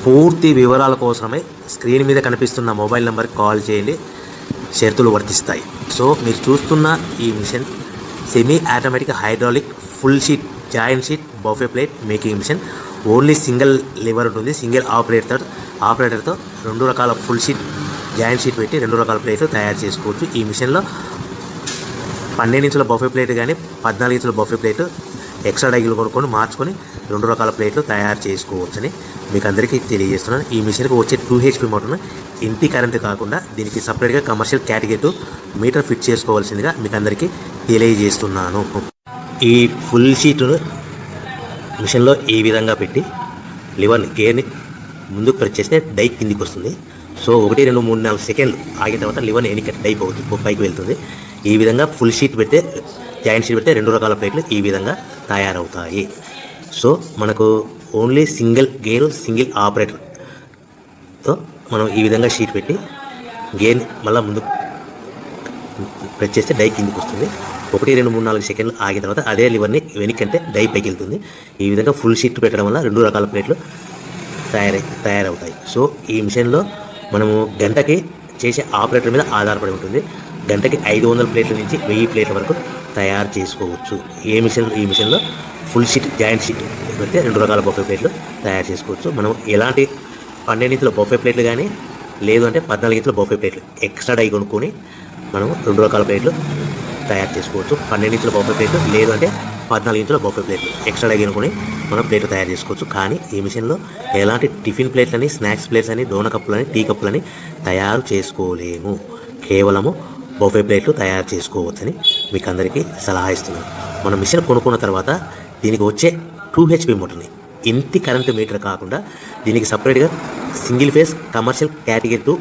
పూర్తి వివరాల కోసమే స్క్రీన్ మీద కనిపిస్తున్న మొబైల్ నెంబర్కి కాల్ చేయండి, షరతులు వర్తిస్తాయి. సో మీరు చూస్తున్న ఈ machine semi automatic hydraulic full sheet joint sheet buffet plate making machine. Only single lever ఉంటుంది, సింగిల్ ఆపరేటర్తో 2 రకాల ఫుల్ షీట్ జాయింట్ షీట్ పెట్టి 2 రకాల ప్లేట్లు తయారు చేసుకోవచ్చు. ఈ మిషన్లో 12 ఇంచుల బఫే ప్లేట్ కానీ 14 ఇంచుల బఫే ప్లేట్ ఎక్స్ట్రా డైగులు కొనుక్కొని మార్చుకొని 2 రకాల ప్లేట్లు తయారు చేసుకోవచ్చని మీకు అందరికీ తెలియజేస్తున్నాను. ఈ మిషన్కి వచ్చే 2 HP మోటార్ను ఇంటి కరెంటు కాకుండా దీనికి సపరేట్గా కమర్షియల్ కేటగిరీ మీటర్ ఫిట్ చేసుకోవాల్సిందిగా మీకు అందరికీ తెలియజేస్తున్నాను. ఈ ఫుల్ షీట్ను మిషన్లో ఈ విధంగా పెట్టి లివర్ని గేర్ని ముందుకు ప్రెస్ చేస్తే డై కిందికి వస్తుంది. సో 1 2 3 4 సెకండ్లు ఆగిన తర్వాత లివర్ని ఎన్నిక డై పైకి వెళ్తుంది. ఈ విధంగా ఫుల్ షీట్ పెడితే జాయింట్ షీట్ పెడితే 2 రకాల ప్లేట్లు ఈ విధంగా తయారవుతాయి. సో మనకు ఓన్లీ సింగిల్ గేరు సింగిల్ ఆపరేటర్తో మనం ఈ విధంగా షీట్ పెట్టి గేర్ని మళ్ళీ ముందు ప్రెస్ చేస్తే డై కిందికి వస్తుంది. 1 2 3 4 సెకండ్లు ఆగిన తర్వాత అదే లివర్ని వెనక్కంటే డై పైకి వెళ్తుంది. ఈ విధంగా ఫుల్ షీట్ పెట్టడం వల్ల 2 రకాల ప్లేట్లు తయారవుతాయి. సో ఈ మిషన్లో మనము గంటకి చేసే ఆపరేటర్ మీద ఆధారపడి ఉంటుంది. గంటకి 500 ప్లేట్ల నుంచి 1000 ప్లేట్ల వరకు తయారు చేసుకోవచ్చు. ఈ మిషన్లో ఫుల్ షీట్ జాయింట్ షీట్ పెడితే 2 రకాల బఫే ప్లేట్లు తయారు చేసుకోవచ్చు. మనం ఎలాంటి 12 ఇంచుల బఫే ప్లేట్లు కానీ లేదు అంటే 14 ఇంచుల బఫే ప్లేట్లు ఎక్స్ట్రా డై కొనుక్కొని మనం 2 రకాల ప్లేట్లు తయారు చేసుకోవచ్చు. 12 ఇంచుల బఫే ప్లేట్లు లేదు అంటే 14 ఇంచుల బఫే ప్లేట్లు ఎక్స్ట్రా డై కొనుక్కొని మనం ప్లేట్లు తయారు చేసుకోవచ్చు. కానీ ఈ మిషన్లో ఎలాంటి టిఫిన్ ప్లేట్లని స్నాక్స్ ప్లేట్స్ అని డోనా కప్పులని టీ కప్పులని తయారు చేసుకోలేము. కేవలము బఫే ప్లేట్లు తయారు చేసుకోవచ్చని మీకు అందరికీ సలహా ఇస్తున్నాను. మనం మిషన్ కొనుక్కున్న తర్వాత దీనికి వచ్చే 2 HP మోటార్ని ఇంటి కరెంటు మీటర్ కాకుండా దీనికి సపరేట్గా single phase commercial category 2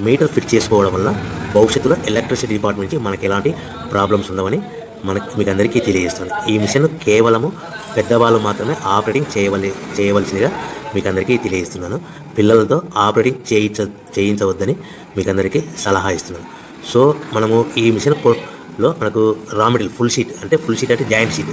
metre fit చేసుకోవడం వల్ల భవిష్యత్తులో ఎలక్ట్రిసిటీ డిపార్ట్మెంట్ నుంచి మనకి ఎలాంటి ప్రాబ్లమ్స్ ఉండవని మీకు అందరికీ తెలియజేస్తాను. ఈ మిషన్ కేవలము పెద్దవాళ్ళు మాత్రమే ఆపరేటింగ్ చేయవలసిందిగా మీకు అందరికీ తెలియజేస్తున్నాను. పిల్లలతో ఆపరేటింగ్ చేయించవద్దని మీకు అందరికీ సలహా ఇస్తున్నాను. సో మనము ఈ మిషన్లో మనకు రా మెటీరియల్ ఫుల్ షీట్ అంటే జాయింట్ షీట్